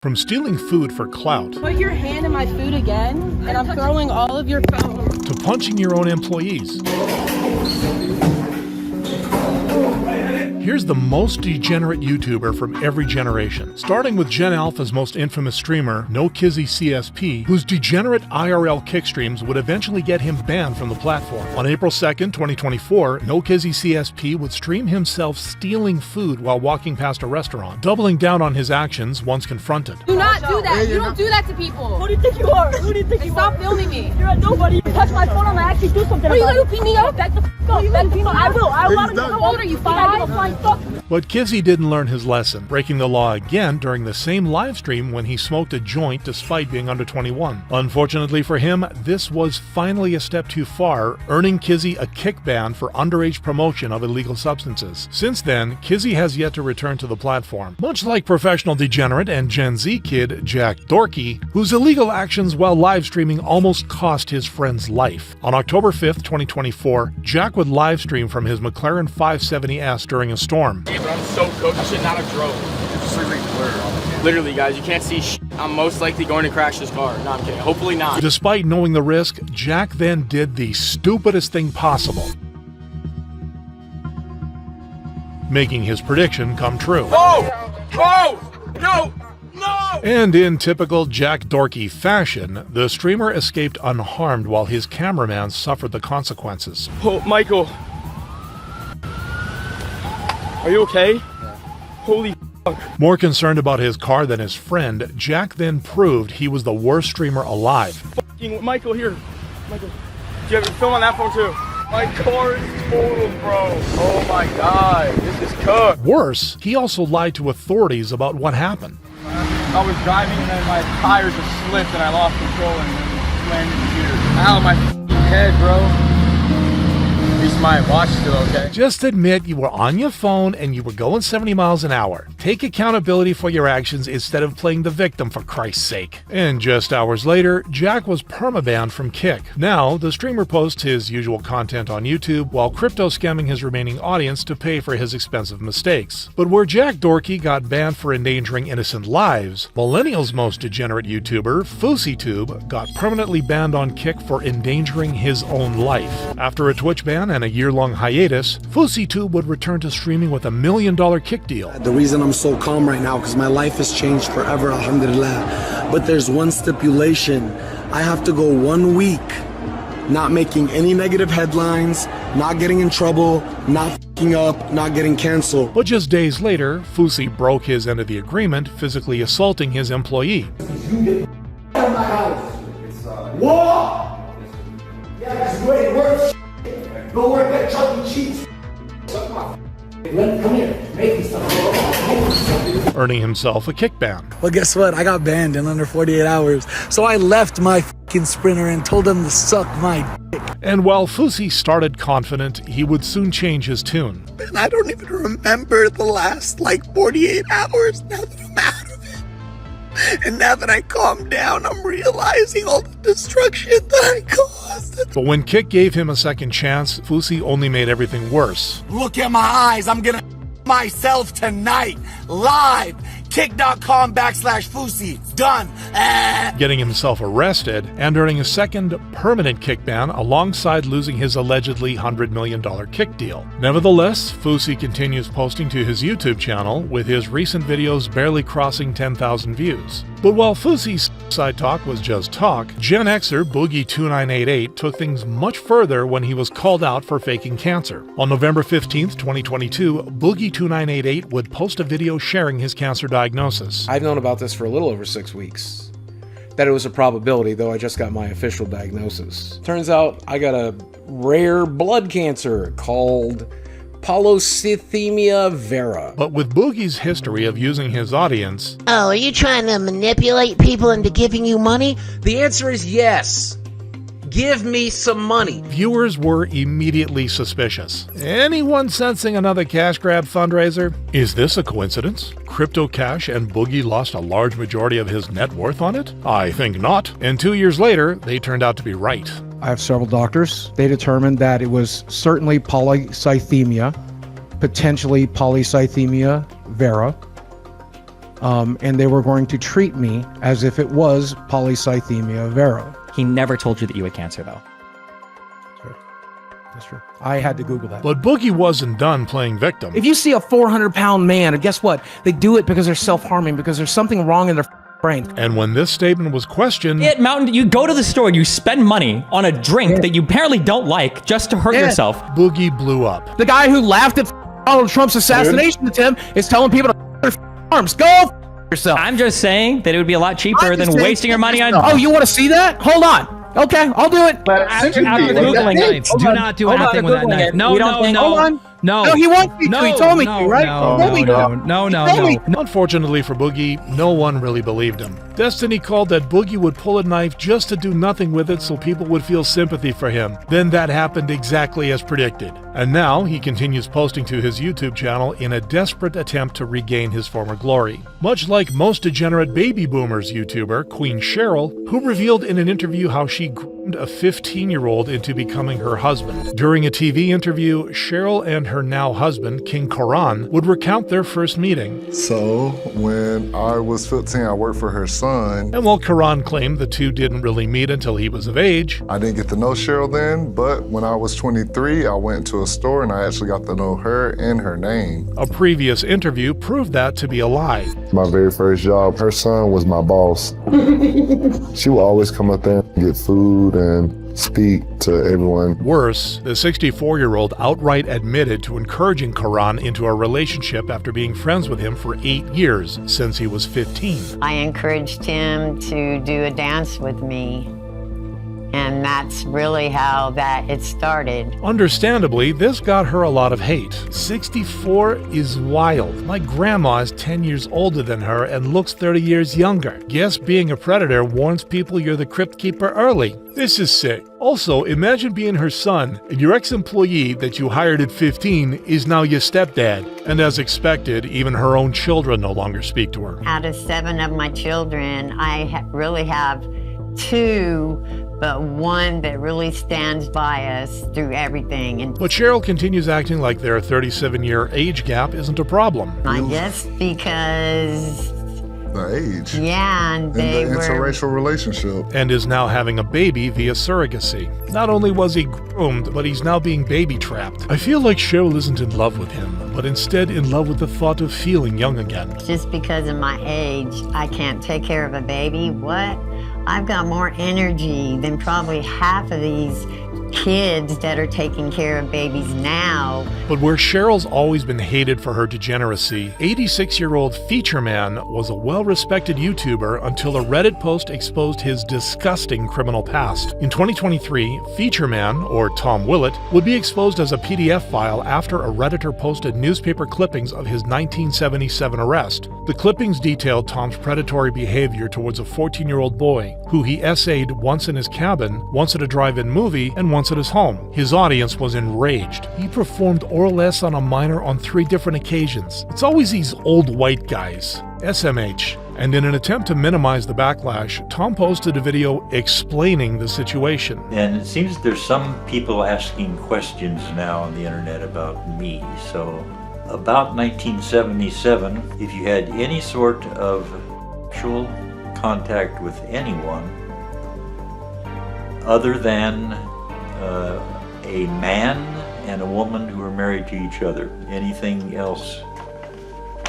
From stealing food for clout, Put your hand in my food again, and I'm throwing all of your food. to punching your own employees. Here's the most degenerate YouTuber from every generation, starting with Gen Alpha's most infamous streamer, NoKizzyCSP, whose degenerate IRL kick streams would eventually get him banned from the platform. On April 2nd, 2024, NoKizzyCSP would stream himself stealing food while walking past a restaurant, doubling down on his actions once confronted. Do not do that. You don't do that to people. Who do you think you are? Who do you think you Stop are? filming me. You're a nobody. You touch my phone, I'm gonna actually do something. Are you about gonna it. beat me up? Back the f*** up. Back the f*** up. I will. How old are you, 5? But Kizzy didn't learn his lesson, breaking the law again during the same live stream when he smoked a joint despite being under 21. Unfortunately for him, this was finally a step too far, earning Kizzy a kick ban for underage promotion of illegal substances. Since then, Kizzy has yet to return to the platform, much like professional degenerate and Gen Z kid Jack Dorkey, whose illegal actions while live streaming almost cost his friend's life. On October 5th, 2024, Jack would live stream from his McLaren 570S during a storm. Hey, bro, I'm so cooked. I should not have drove. It's just literally, guys, you can't see shit. I'm most likely going to crash this car. No, I'm kidding. Hopefully not. Despite knowing the risk, Jack then did the stupidest thing possible, making his prediction come true. Oh! Oh! No! No! And in typical Jack Dorkey fashion, the streamer escaped unharmed while his cameraman suffered the consequences. Oh, Michael. Are you okay? Holy fuck. More concerned about his car than his friend, Jack then proved he was the worst streamer alive. Fucking Michael, here. Michael, do you have a film on that phone too? My car is totaled, bro. Oh my god, this is cooked. Worse, he also lied to authorities about what happened. I was driving and then my tires just slipped and I lost control and landed here. Ow, my fucking head, bro. At least my watch is still okay. Just admit you were on your phone and you were going 70 miles an hour. Take accountability for your actions instead of playing the victim, for Christ's sake. And just hours later, Jack was permabanned from Kick. Now, the streamer posts his usual content on YouTube while crypto scamming his remaining audience to pay for his expensive mistakes. But where Jack Dorkey got banned for endangering innocent lives, Millennial's most degenerate YouTuber, FouseyTube, got permanently banned on Kick for endangering his own life. After a Twitch ban and a year-long hiatus, FouseyTube would return to streaming with $1 million kick deal. The reason I'm so calm right now because my life has changed forever, alhamdulillah. But there's one stipulation. I have to go 1 week not making any negative headlines, not getting in trouble, not f***ing up, not getting canceled. But just days later, Fousey broke his end of the agreement, physically assaulting his employee. You get out of my house. What? Yeah, because you ain't worth shit. Go work at Chuck E. Cheese. Suck my come here. Make me something. Earning himself a kick ban. Well, guess what? I got banned in under 48 hours. So I left my f***ing Sprinter and told him to suck my dick. And while Fousey started confident, he would soon change his tune. And I don't even remember the last, 48 hours now that I'm out of it. And now that I calmed down, I'm realizing all the destruction that I caused. But when Kick gave him a second chance, Fousey only made everything worse. Look at my eyes. I'm gonna myself tonight, live. Kick.com/Fousey. Done. Getting himself arrested and earning a second permanent kick ban alongside losing his allegedly $100 million kick deal. Nevertheless, Fousey continues posting to his YouTube channel, with his recent videos barely crossing 10,000 views. But while Fousey's side talk was just talk, Gen Xer Boogie2988 took things much further when he was called out for faking cancer. On November 15th, 2022, Boogie2988 would post a video sharing his cancer diagnosis. I've known about this for a little over 6 weeks. That it was a probability, though I just got my official diagnosis. Turns out I got a rare blood cancer called polycythemia vera. But with Boogie's history of using his audience... Oh, are you trying to manipulate people into giving you money? The answer is yes. Give me some money. Viewers were immediately suspicious. Anyone sensing another cash grab fundraiser? Is this a coincidence? Crypto Cash and Boogie lost a large majority of his net worth on it? I think not. And 2 years later, they turned out to be right. I have several doctors. They determined that it was certainly polycythemia, potentially polycythemia vera. and they were going to treat me as if it was polycythemia vera. He never told you that you had cancer, though. That's true. I had to Google that. But Boogie wasn't done playing victim. If you see a 400-pound man, and guess what? They do it because they're self-harming, because there's something wrong in their brain. And when this statement was questioned... You go to the store and you spend money on a drink that you apparently don't like just to hurt yourself. Boogie blew up. The guy who laughed at Donald Trump's assassination attempt is telling people to their arms. Go yourself. I'm just saying that it would be a lot cheaper than wasting your money on... Oh, you want to see that? Hold on. Okay, I'll do it. After Googling it. Do not do anything with that knife. No. Hold on. No, he wants me to. He told me to, right? No. Unfortunately for Boogie, no one really believed him. Destiny called that Boogie would pull a knife just to do nothing with it so people would feel sympathy for him. Then that happened exactly as predicted. And now he continues posting to his YouTube channel in a desperate attempt to regain his former glory. Much like most degenerate baby boomers YouTuber, Queen Cheryl, who revealed in an interview how she groomed a 15-year-old into becoming her husband. During a TV interview, Cheryl and her now husband, King Karan, would recount their first meeting. So, when I was 15, I worked for her son. And while Karan claimed the two didn't really meet until he was of age, I didn't get to know Cheryl then, but when I was 23, I went to a store and I actually got to know her and her name. A previous interview proved that to be a lie. My very first job, her son was my boss. She would always come up there and get food and speak to everyone. Worse, the 64-year-old outright admitted to encouraging Karan into a relationship after being friends with him for 8 years, since he was 15. I encouraged him to do a dance with me, and that's really how it started. Understandably, this got her a lot of hate. 64 is wild. My grandma is 10 years older than her and looks 30 years younger. Guess being a predator warns people you're the crypt keeper early. This is sick. Also, imagine being her son, and your ex-employee that you hired at 15 is now your stepdad. And as expected, even her own children no longer speak to her. Out of 7 of my children, I really have 2, but one that really stands by us through everything. But Cheryl continues acting like their 37-year age gap isn't a problem. I guess because... The age. Yeah, and they the were... interracial relationship. And is now having a baby via surrogacy. Not only was he groomed, but he's now being baby-trapped. I feel like Cheryl isn't in love with him, but instead in love with the thought of feeling young again. Just because of my age, I can't take care of a baby? What? I've got more energy than probably half of these kids that are taking care of babies now. But where Cheryl's always been hated for her degeneracy, 86-year-old Feature Man was a well-respected YouTuber until a Reddit post exposed his disgusting criminal past. In 2023, Feature Man, or Tom Willett, would be exposed as a PDF file after a Redditor posted newspaper clippings of his 1977 arrest. The clippings detailed Tom's predatory behavior towards a 14-year-old boy, who he essayed once in his cabin, once at a drive-in movie, and once at his home. His audience was enraged. He performed oral S on a minor on 3 different occasions. It's always these old white guys. SMH. And in an attempt to minimize the backlash, Tom posted a video explaining the situation. And it seems there's some people asking questions now on the internet about me. So about 1977, if you had any sort of sexual contact with anyone other than a man and a woman who were married to each other. Anything else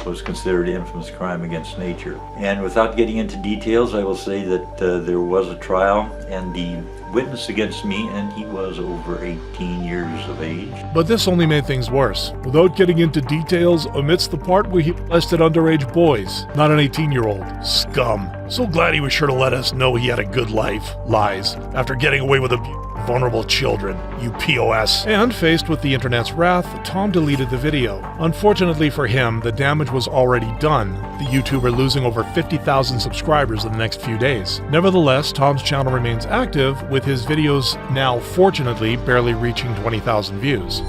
was considered an infamous crime against nature. And without getting into details, I will say that there was a trial and the witness against me, and he was over 18 years of age. But this only made things worse. Without getting into details, omits the part where he molested underage boys, not an 18-year-old. Scum. So glad he was sure to let us know he had a good life. Lies. After getting away with vulnerable children, you POS. And faced with the internet's wrath, Tom deleted the video. Unfortunately for him, the damage was already done, the YouTuber losing over 50,000 subscribers in the next few days. Nevertheless, Tom's channel remains active, with his videos now, fortunately, barely reaching 20,000 views.